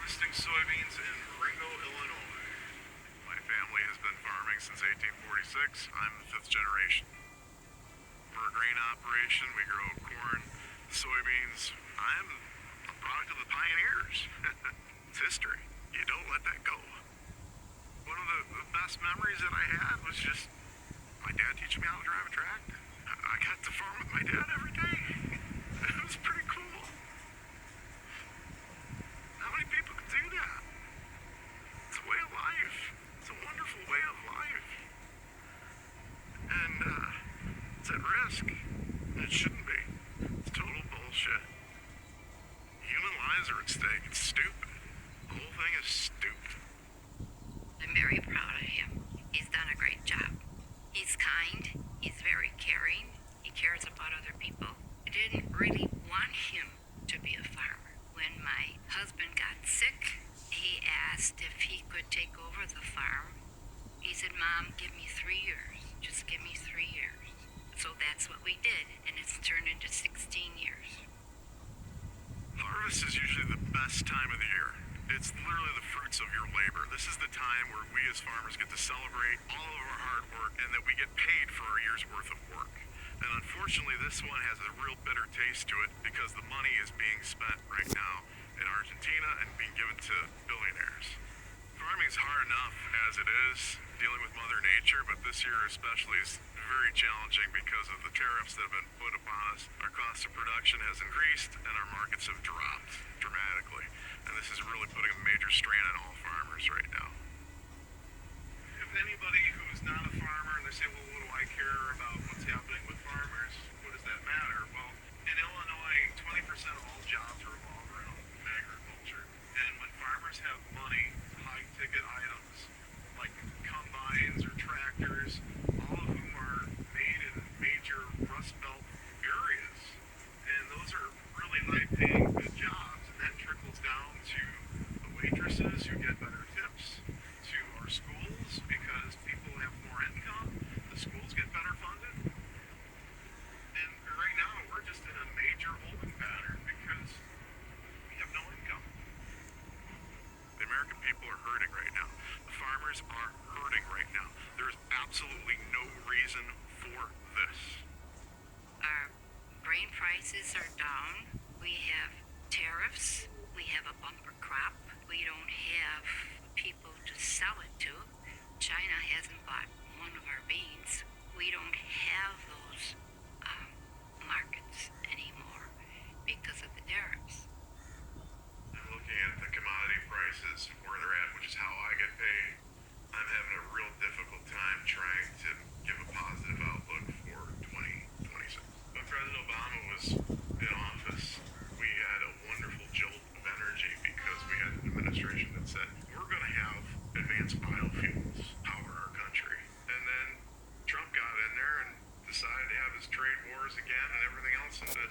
harvesting soybeans in Ringo, Illinois. My family has been farming since 1846. I'm the fifth generation. We're a grain operation. We grow corn, soybeans. I'm a product of the pioneers. It's history. You don't let that go. One of the best memories that I had was just my dad teaching me how to drive a tractor. I got to farm with my dad every day. It was pretty cool. How many people could do that? It's a way of life. It's a wonderful way of life. And it's at risk. And it shouldn't be. It's total bullshit. Human lives are at stake. It's stupid. The whole thing is stupid. I'm very proud of him. He's done a great job. He's kind. He's very caring. He cares about other people. I didn't really want him to be a farmer. When my husband got sick, he asked if he could take over the farm. He said, "Mom, give me 3 years. Just give me 3 years." So that's what we did, and it's turned into 16 years. Harvest is usually the best time of the year. It's literally the fruits of your labor. This is the time where we as farmers get to celebrate all of our hard work and that we get paid for our year's worth of work. And unfortunately, this one has a real bitter taste to it because the money is being spent right now in Argentina and being given to billionaires. Farming is hard enough as it is, dealing with Mother Nature, but this year especially is very challenging because of the tariffs that have been put upon us. Our cost of production has increased and our markets have dropped dramatically. And this is really putting a major strain on all farmers right now. If anybody who's not a farmer and they say, well, what do I care about what's happening with farmers? What does that matter? Well, in Illinois, 20% of all jobs revolve around agriculture. And when farmers have money, high-ticket items like combines or tractors, all of whom are made in major Rust Belt areas. And those are really high-paying, good jobs. And that trickles down to the waitresses who get better tips, to our schools because people have more income. The schools get better funded. And right now, we're just in a major holding pattern because we have no income. The American people are hurting right now. The farmers are hurting right now. There is absolutely no reason for this. Our grain prices are down. We have tariffs. We have a bumper crop. We don't have people to sell it to. China hasn't bought one of our beans. We don't have those markets anymore because of the tariffs. I'm looking at the commodity prices, where they're at, which is how I get paid. I'm having a real difficult time trying to give a positive outlook for 2026. When President Obama was in office, we had a wonderful jolt of energy because we had an administration that said, we're going to have advanced biofuels power our country. And then Trump got in there and decided to have his trade wars again and everything else and to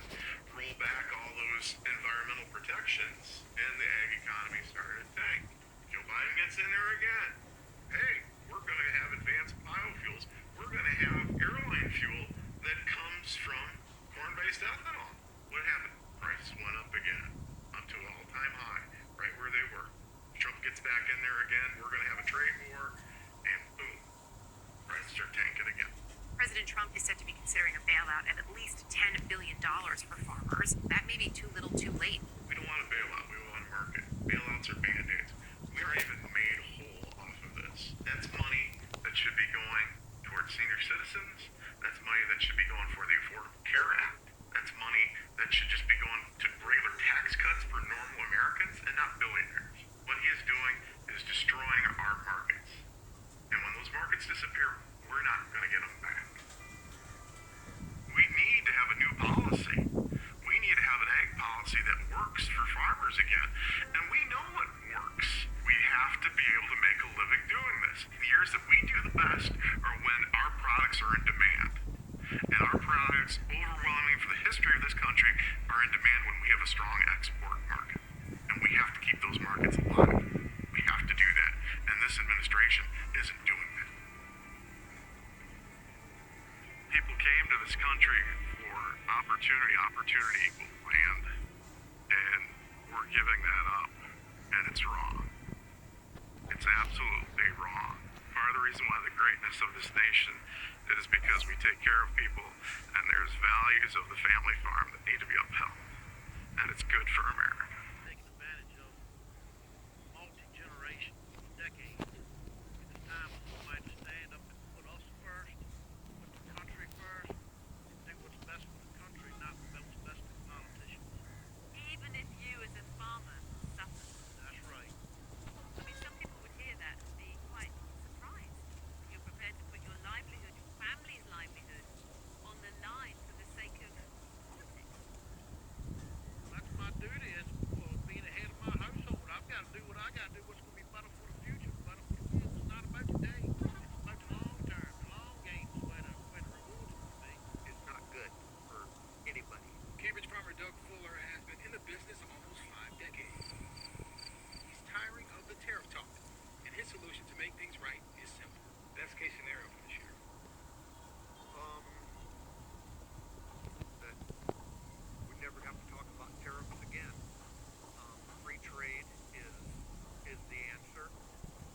roll back all those environmental protections, and the ag economy started to tank. Joe Biden gets in there again. Hey, we're going to have advanced biofuels. We're going to have airline fuel that comes from corn-based ethanol. What happened? Prices went up again, up to an all-time high, right where they were. Trump gets back in there again. We're going to have a trade war, and boom, prices are tanking again. President Trump is said to be considering a bailout of at least $10 billion for farmers. That may be too little too late. We don't want a bailout. We want a market. Bailouts are band-aids. We aren't even made whole off of this. That's money that should be going towards senior citizens. That's money that should be going for the Affordable Care Act. That's money that should just be going to regular tax cuts for normal Americans and not billionaires. What he is doing is destroying our markets. And when those markets disappear, we're not going to get them back. We need to have a new policy. We need to have an ag policy that works for farmers again. And we know what works. We have to be able to make a living doing this. The years that we do the best are when our products are in demand. And our products, overwhelming for the history of this country, are in demand when we have a strong export market. And we have to keep those markets alive. We have to do that. And this administration isn't doing that. People came to this country for opportunity equals land, and we're giving that up. and it's wrong. It's absolutely wrong. Part of the reason why the greatness of this nation is because we take care of people, and there's values of the family farm that need to be upheld. And it's good for America. Taking advantage of multi-generation, decades. It's time for somebody to stand up and put us first, put the country first, do what's best for the country, not what's best for politicians. Even if you, as a farmer, suffer. That's right. I mean, some people would hear that and be quite surprised. You're prepared to put your livelihood, your family's livelihood, on the line for the sake of politics. That's my duty as being the head of my household. I've got to do what I got to do. What's going to be better for the future, better for the kids. It's not about today. It's about the long term, the long game. Is where the rewards will be. It's not good for anybody. Cambridge farmer Doug Fuller has been in the business almost 5 decades. He's tiring of the tariff talk, and his solution to make things right is simple. Best case scenario for this year. That we never have to talk about tariffs again. Free trade is the answer.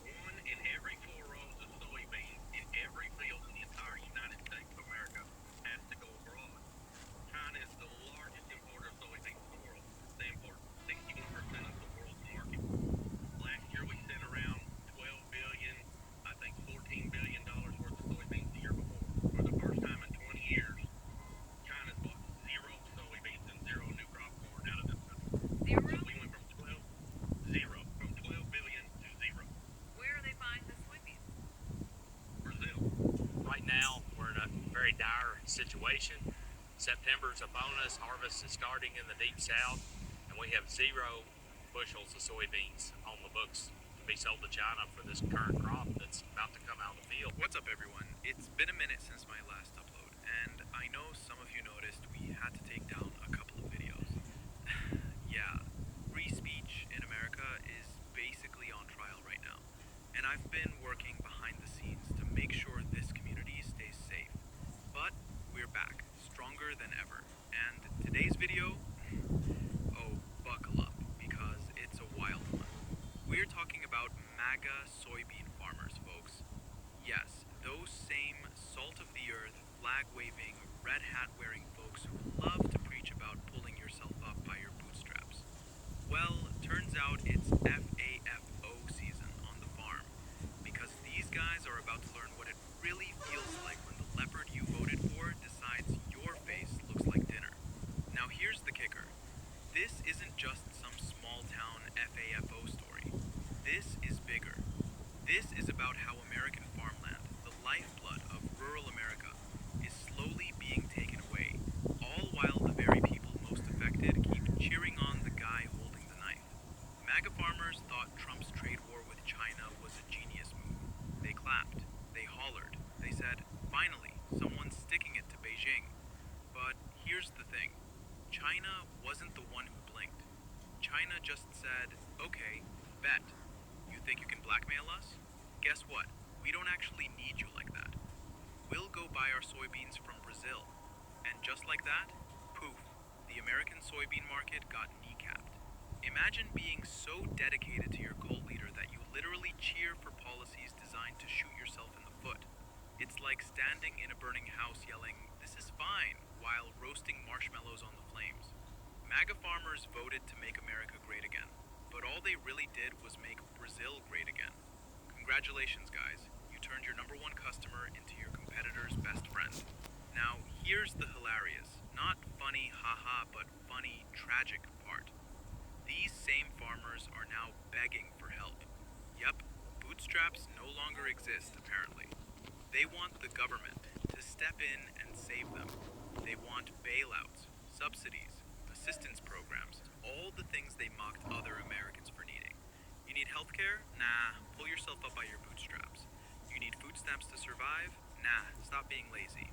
1 in every 4 rows of soybeans in every field in the entire United States of America has to go abroad. China is the largest importer of soybeans in the world. They import 61% of the world's market. Last year we sent around 12 billion, I think $14 billion worth of soybeans the year before. For the first time in 20 years, China's bought 0 soybeans and 0 new crop corn out of this country. Zero? So we went from 12 billion to 0. Where are they buying the soybeans? Brazil. Right now, we're in a very dire situation. September's upon us, harvest is starting in the deep south, and we have 0 bushels of soybeans on the books to be sold to China for this current crop that's about to come out of the field. What's up, everyone? It's been a minute since my last upload, and I know some of you noticed we had to take down a couple of videos. Yeah, free speech in America is basically on trial right now, and I've been working behind the scenes to make sure this community stays safe. But we're back, stronger than ever, and today's video, oh, buckle up, because it's a wild one. We're talking about MAGA soybean farmers, folks. Yes, those same salt-of-the-earth, flag-waving, red hat-wearing folks who love to preach about pulling yourself up by your bootstraps. Well, turns out it's FAFO season on the farm, because these guys are about to learn what it really feels like when the leopard you voted for decides your face looks like dinner. Now here's the kicker. This isn't just some small-town FAFO story. This is bigger. This is about how American farmland, the lifeblood of rural America, is slowly being taken away, all while the very people most affected keep cheering on the guy holding the knife. MAGA farmers thought Trump's trade war with China was a genius move. They clapped, they hollered, they said, finally, someone's sticking it to Beijing. But here's the thing. China wasn't the one who blinked. China just said, okay, bet. You think you can blackmail us? Guess what? We don't actually need you like that. We'll go buy our soybeans from Brazil. And just like that, poof, the American soybean market got kneecapped. Imagine being so dedicated to your cult leader that you literally cheer for policies designed to shoot yourself in the foot. It's like standing in a burning house yelling, "This is fine," while roasting marshmallows on the flames. MAGA farmers voted to make America great again, but all they really did was make Brazil great again. Congratulations, guys. You turned your number 1 customer into your competitor's best friend. Now, here's the hilarious, not funny haha, but funny tragic part. These same farmers are now begging for help. Yep, bootstraps no longer exist, apparently. They want the government to step in and save them. They want bailouts, subsidies, assistance programs, all the things they mocked other Americans for needing. You need healthcare? Nah, pull yourself up by your bootstraps. You need food stamps to survive? Nah, stop being lazy.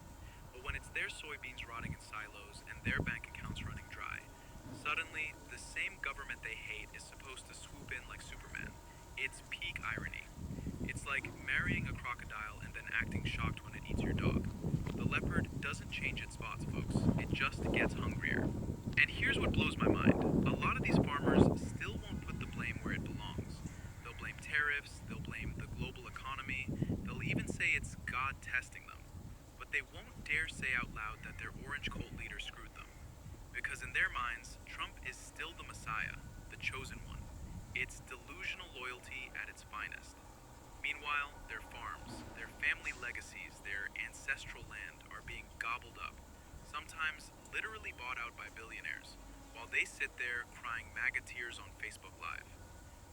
But when it's their soybeans rotting in silos and their bank accounts running dry, suddenly the same government they hate is supposed to swoop in like Superman. It's peak irony. It's like marrying a crocodile and then acting shocked when it eats your dog. The leopard doesn't change its spots, folks. It just gets hungrier. And here's what blows my mind. A lot of these farmers still won't put the blame where it belongs. testing them, but they won't dare say out loud that their orange cult leader screwed them. Because in their minds, Trump is still the Messiah, the chosen one. It's delusional loyalty at its finest. Meanwhile, their farms, their family legacies, their ancestral land are being gobbled up, sometimes literally bought out by billionaires, while they sit there crying MAGA tears on Facebook Live.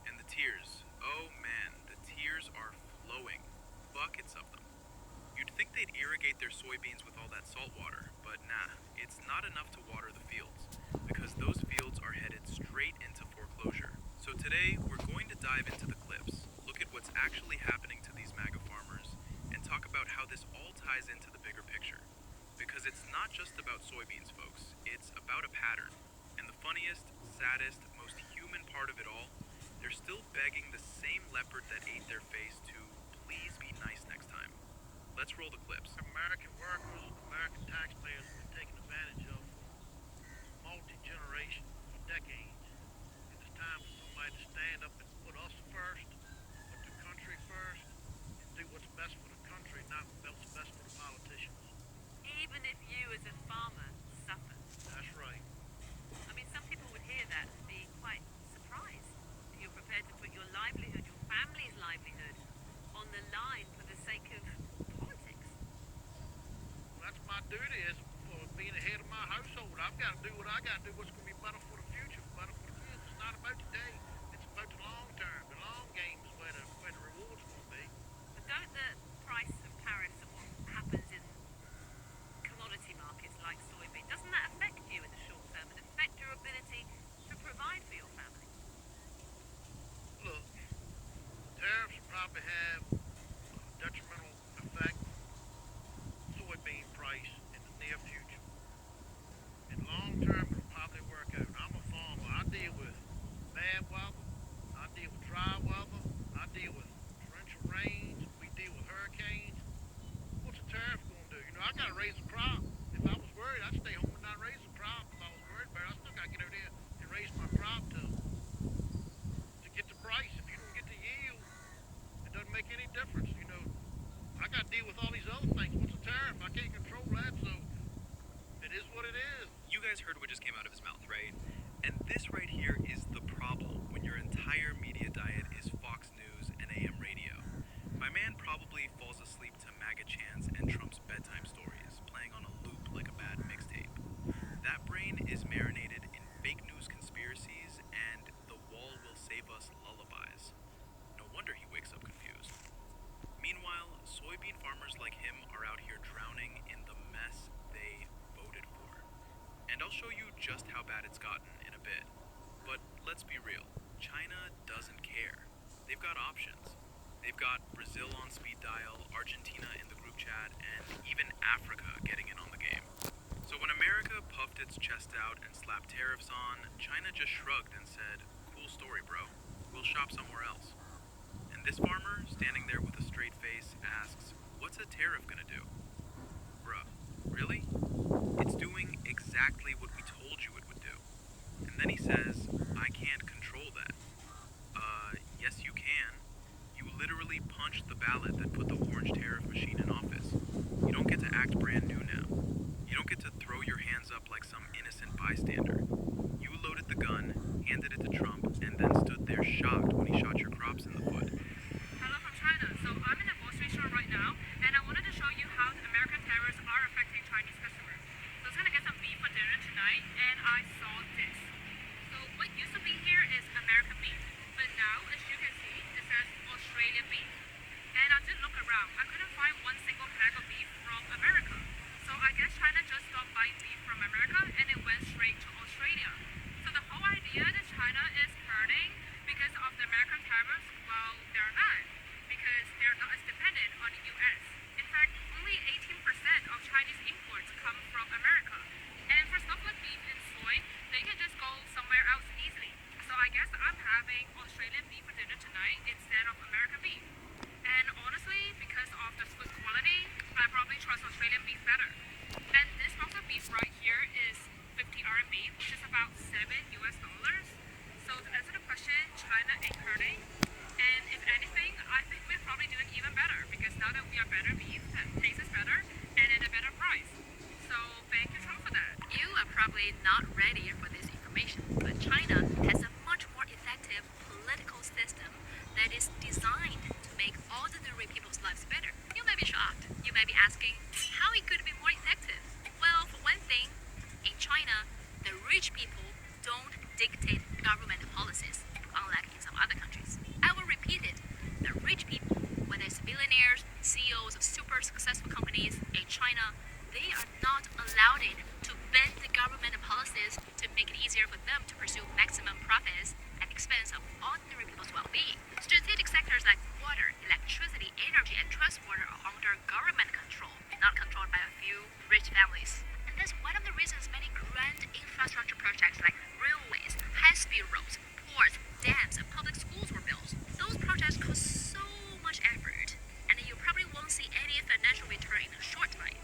And the tears, oh man, the tears are flowing, buckets of them. You'd think they'd irrigate their soybeans with all that salt water, but nah, it's not enough to water the fields, because those fields are headed straight into foreclosure. So today, we're going to dive into the clips, look at what's actually happening to these MAGA farmers, and talk about how this all ties into the bigger picture. Because it's not just about soybeans, folks, it's about a pattern. And the funniest, saddest, most human part of it all, they're still begging the same leopard that ate their face to please be nice next time. Let's roll the clips. American workers, American taxpayers have been taken advantage of for multi-generations, for decades. And it's time for somebody to stand up and put us first, put the country first, and do what's best for the country, not what's best for the politicians. Even if you, as a farmer, suffer. That's right. I mean, some people would hear that and be quite surprised that you're prepared to put your livelihood, your family's livelihood, on the line for the sake of politics. That's my duty as for being the head of my household. I've got to do what I got to do, what's going to be better for the future, better for the kids. It's not about today. It's about the long term. The long game is where the rewards will be. But don't the price of tariffs and what happens in commodity markets like soybean, doesn't that affect you in the short term and affect your ability to provide for your family? Look, tariffs will probably have a detrimental effect on soybean price in the near future. In long term, it'll probably work out. I'm a farmer. I deal with bad weather. I deal with dry weather. I deal with torrential rains. We deal with hurricanes. What's a tariff going to do? You know, I got to raise a crop. If I was worried, I'd stay home and not raise a crop. If I was worried about it, I still got to get out there and raise my crop to get the price. If you don't get the yield, it doesn't make any difference. You know, I got to deal with all these other things. What's a tariff? I can't control that, so it is what it is. You guys heard what just came out of his mouth, right? And this right here is the problem when your entire media diet is Fox News and AM radio. My man probably falls asleep to MAGA chants and Trump's bedtime stories, playing on a loop like a bad mixtape. That brain is marinated in fake news conspiracies and the wall will save us lullabies. No wonder he wakes up confused. Meanwhile, soybean farmers like him are out here drowning in the mess they voted for. And I'll show you just how bad it's gotten in a bit. But let's be real, China doesn't care. They've got options. They've got Brazil on speed dial, Argentina in the group chat, and even Africa getting in on the game. So when America puffed its chest out and slapped tariffs on, China just shrugged and said, "Cool story, bro. We'll shop somewhere else." And this farmer, standing there with a straight face, asks, "What's a tariff gonna do?" Bruh, really? It's doing exactly what we told you it would do. And then he says, "I can't control that." Yes you can. You literally punched the ballot that put the orange tariff machine in office. You don't get to act brand new now. You don't get to throw your hands up like some innocent bystander. You loaded the gun, handed it to Trump, and then stood there shocked when he shot your crops in the foot. Hello from China. So I'm in a grocery store right now, and I wanted to show you how the American tariffs are affecting Chinese customers. So I was gonna get some beef for dinner tonight, and I saw this. So what used to be here is American beef, but now, as you can see, it says Australian beef. And I did look around. I couldn't find one single pack of beef from America. So I guess China just stopped buying beef from America, and it went straight to Australia. So the whole idea that China is hurting because of the American tariffs, well, they're not, because they're not as dependent on the U.S. In fact, only 18% of Chinese imports come from America. And for stuff like beef and soy, they can just go somewhere else easily. So I guess I'm having Australian beef for dinner tonight instead of American beef. And honestly, because of the food quality, I probably trust Australian beef better. And this box of beef right here is 50 RMB, which is about $7. So to answer the question, China ain't hurting. And if anything, I think we're probably doing even better because now that we are better beef that tastes every people's well-being. Strategic sectors like water, electricity, energy, and transport are under government control, not controlled by a few rich families. And that's one of the reasons many grand infrastructure projects like railways, high-speed roads, ports, dams, and public schools were built. Those projects cost so much effort, and you probably won't see any financial return in a short time.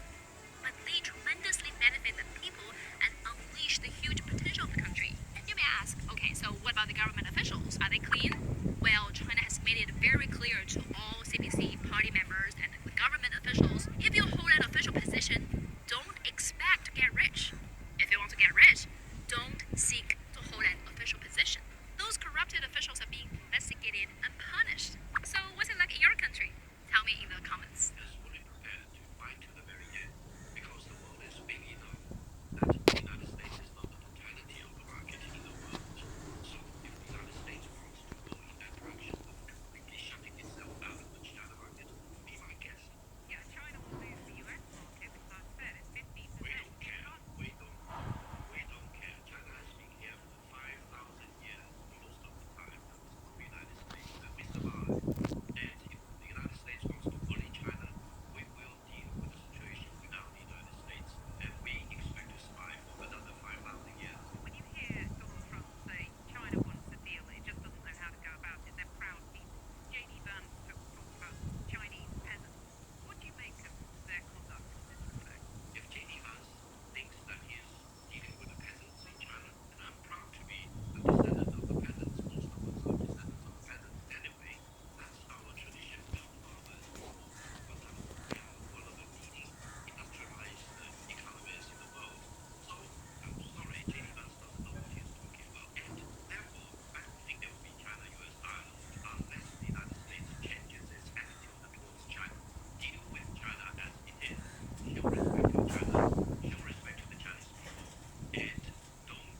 But they tremendously benefit the people and unleash the huge potential of the country. You may ask, okay, so what about the government officials? Are they clean? Well, China has made it very clear to all CPC party members and the government officials, if you hold an official position, don't expect to get rich. If you want to get rich, don't seek to hold an official position. Those corrupted officials are being investigated and punished. So what's it like in your country? Tell me in the comments. Is fully prepared to fight to the very end because the world is big enough that the United States is not the totality of the market in the world. So if the United States wants to go in that direction of completely shutting itself out of the China market, be my guest. Yeah, China will lose the US market because I said it's 15%. We don't care. We don't care. China has been here for 5,000 years most of the time. The United States and Mr. Bai. And if the United States wants to bully China, we will deal with the situation without the United States. And we expect to survive for another 5,000 years. When you hear Donald Trump say China wants a deal, it just doesn't know how to go about it. They're proud people. J.D. Vance talked about Chinese peasants. What do you make of their conduct in this respect? If J.D. Vance thinks that he is dealing with the peasants in China, and I'm proud to be a descendant of the peasants, most of us are descendants of peasants anyway, that's our tradition. Our fathers but we are one of the leading industrialized economies in the world. So I'm sorry, J.D. Vance doesn't know what he's talking about. And therefore, I don't think there will be China-US dialogue unless the United States changes its attitude towards China. Deal with China as it is. Show respect to China. Show respect to the Chinese people. And don't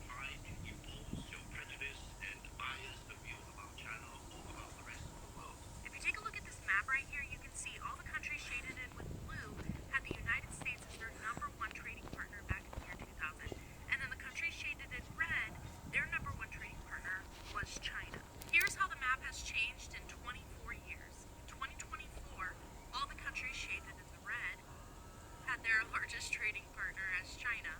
try to impose your prejudice and biased view about China or about the rest of the world. If you take a look at this map right here, you can see all the countries shaded in with blue had the United States as their number one trading partner back in the year 2000. And then the countries shaded in red, their number one trading partner was China. Here's how the map has changed in 24 years. In 2024, all the countries shaded in the red had their largest trading partner as China,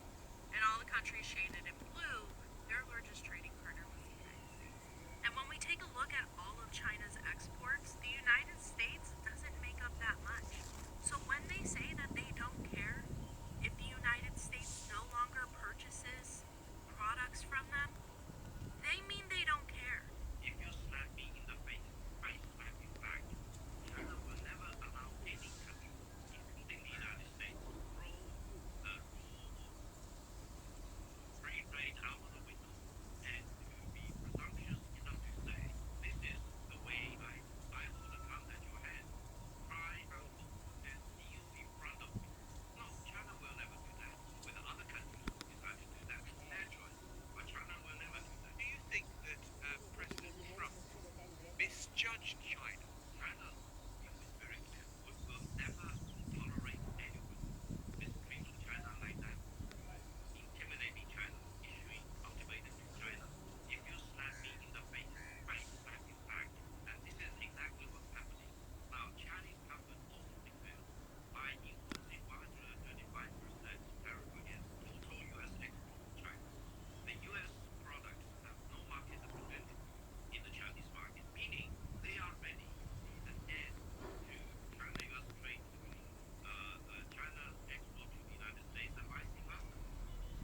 and all the countries shaded in blue, their largest trading partner was the United States. And when we take a look at all of China's exports, the United States doesn't make up that much. So when they say that they don't care if the United States no longer purchases products from them, they mean they don't care. If you slap me in the face, I slap you back. China will never allow any country, including the United States, throw the rule of free trade out of the window. And to be presumptuous enough to say, this is the way I hold a gun at your head. Try uncle and kneel in front of me. No, China will never do that. When other countries decide to do that, it's their choice. But China will never do that. Do you think that President Trump misjudged China? China is very clear. We will never tolerate anyone mistreating China like that. Intimidating China, issuing ultimatums to China. If you slap me in the face, I slap you back. And this is exactly what's happening. Now, Chinese government also declared by imposing 125% tariff against total U.S. export to China. The U.S. products have no market opportunity in the Chinese market, meaning they are ready to see an end to China-U.S. trade between China's export to the United States and vice versa.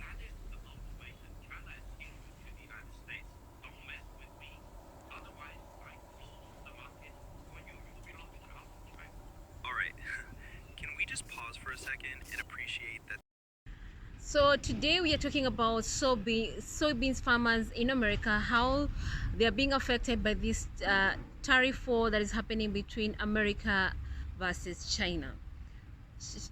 That is the motivation China has issued to the United States. Don't mess with me. Otherwise, I close the market for you. You belong to China. All right. Can we just pause for a second and appreciate that? So today we are talking about soybeans farmers in America, how they are being affected by this tariff war that is happening between America versus China.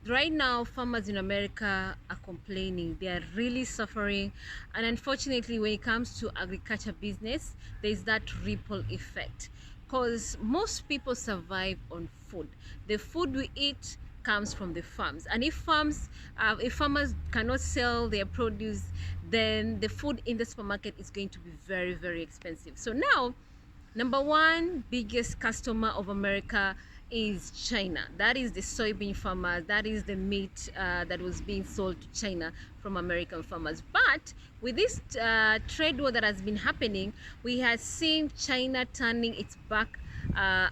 Right now, farmers in America are complaining. They are really suffering, and unfortunately, when it comes to agriculture business, there is that ripple effect, because most people survive on food. The food we eat comes from the farms, and if farmers cannot sell their produce, then the food in the supermarket is going to be very, very expensive. So now Number one biggest customer of America is China. That is the soybean farmers. That is the meat that was being sold to China from American farmers. But with this trade war that has been happening, we have seen China turning its back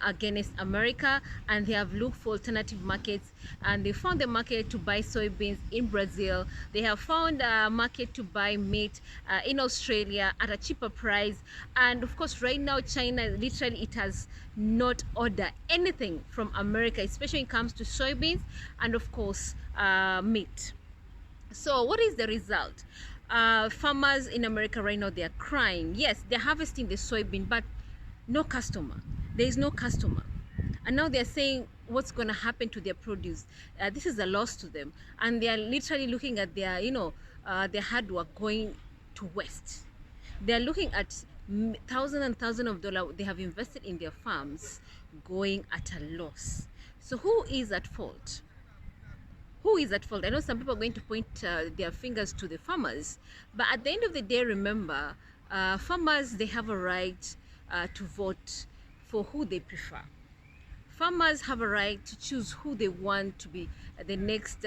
against America, and they have looked for alternative markets, and they found the market to buy soybeans in Brazil. They have found a market to buy meat in Australia at a cheaper price. And of course, right now China literally, it has not ordered anything from America, especially when it comes to soybeans and of course meat. So what is the result? Farmers in America right now, they are crying. Yes, they're harvesting the soybean, but no customer. There is no customer. And now they're saying what's going to happen to their produce. This is a loss to them. And they are literally looking at their, their hard work going to waste. They're looking at thousands and thousands of dollars they have invested in their farms going at a loss. So who is at fault? Who is at fault? I know some people are going to point their fingers to the farmers, but at the end of the day, remember, farmers, they have a right to vote for who they prefer. Farmers have a right to choose who they want to be the next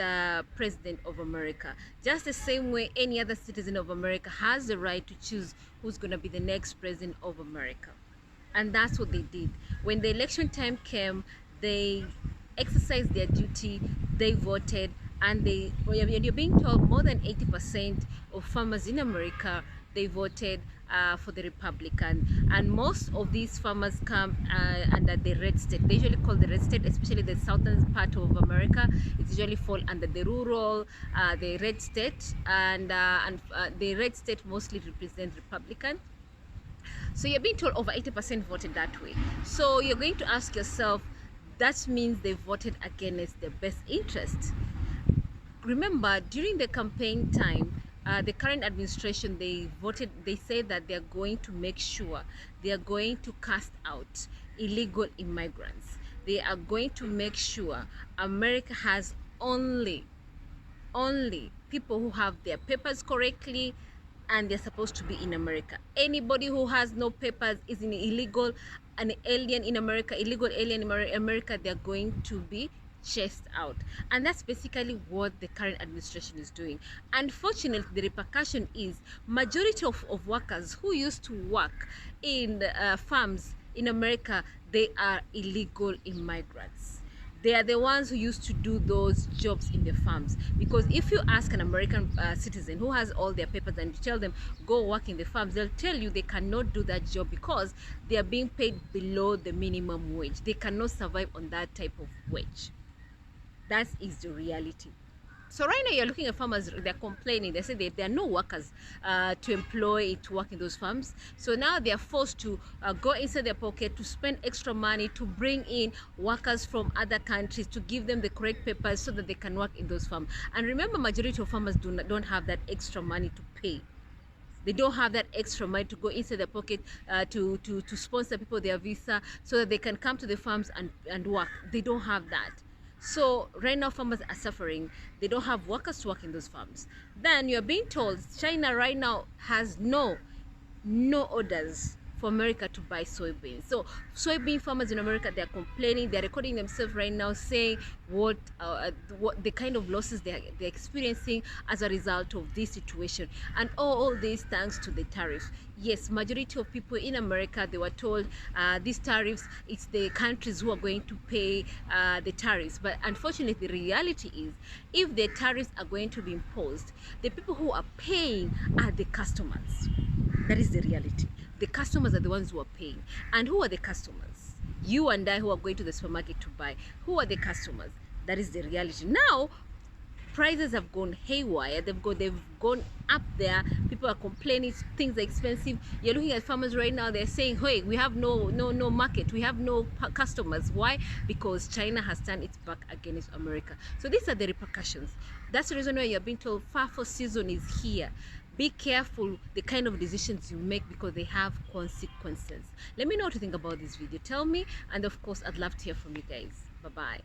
president of America. Just the same way any other citizen of America has the right to choose who's going to be the next president of America. And that's what they did. When the election time came, they exercised their duty, they voted, and you're being told more than 80% of farmers in America, they voted for the Republican. And most of these farmers come under the red state. They usually call the red state, especially the southern part of America. It usually fall under the rural, the red state, and the red state mostly represents Republican. So you're being told over 80% voted that way. So you're going to ask yourself, that means they voted against their best interest. Remember, during the campaign time, the current administration, they said that they're going to make sure they are going to cast out illegal immigrants. They are going to make sure America has only people who have their papers correctly, and they're supposed to be in America. Anybody who has no papers is an illegal, an alien in America, illegal alien in America, they're going to be chased out. And that's basically what the current administration is doing. Unfortunately, the repercussion is majority of workers who used to work in farms in America, they are illegal immigrants. They are the ones who used to do those jobs in the farms. Because if you ask an American citizen who has all their papers and you tell them go work in the farms, they'll tell you they cannot do that job because they are being paid below the minimum wage. They cannot survive on that type of wage. That is the reality. So right now you're looking at farmers, they're complaining. They say there are no workers to employ to work in those farms. So now they're forced to go inside their pocket to spend extra money to bring in workers from other countries to give them the correct papers so that they can work in those farms. And remember, majority of farmers don't have that extra money to pay. They don't have that extra money to go inside their pocket to sponsor people their visa so that they can come to the farms and work. They don't have that. So right now farmers are suffering. They don't have workers to work in those farms. Then you're being told China right now has no orders for America to buy soybeans. So soybean farmers in America, they're complaining. They're recording themselves right now saying what the kind of losses they're experiencing as a result of this situation. And all this thanks to the tariffs. Yes, majority of people in America, they were told these tariffs, it's the countries who are going to pay the tariffs. But unfortunately, the reality is, if the tariffs are going to be imposed, the people who are paying are the customers. That is the reality. The customers are the ones who are paying. And who are the customers? You and I, who are going to the supermarket to buy. Who are the customers? That is the reality. Now, prices have gone haywire. They've gone up there. People are complaining things are expensive. You're looking at farmers right now, they're saying, hey, we have no market, we have no customers. Why? Because China has turned its back against America. So these are the repercussions. That's the reason why you're being told FAFO season is here. Be careful the kind of decisions you make because they have consequences. Let me know what you think about this video. Tell me, and of course I'd love to hear from you guys. Bye bye.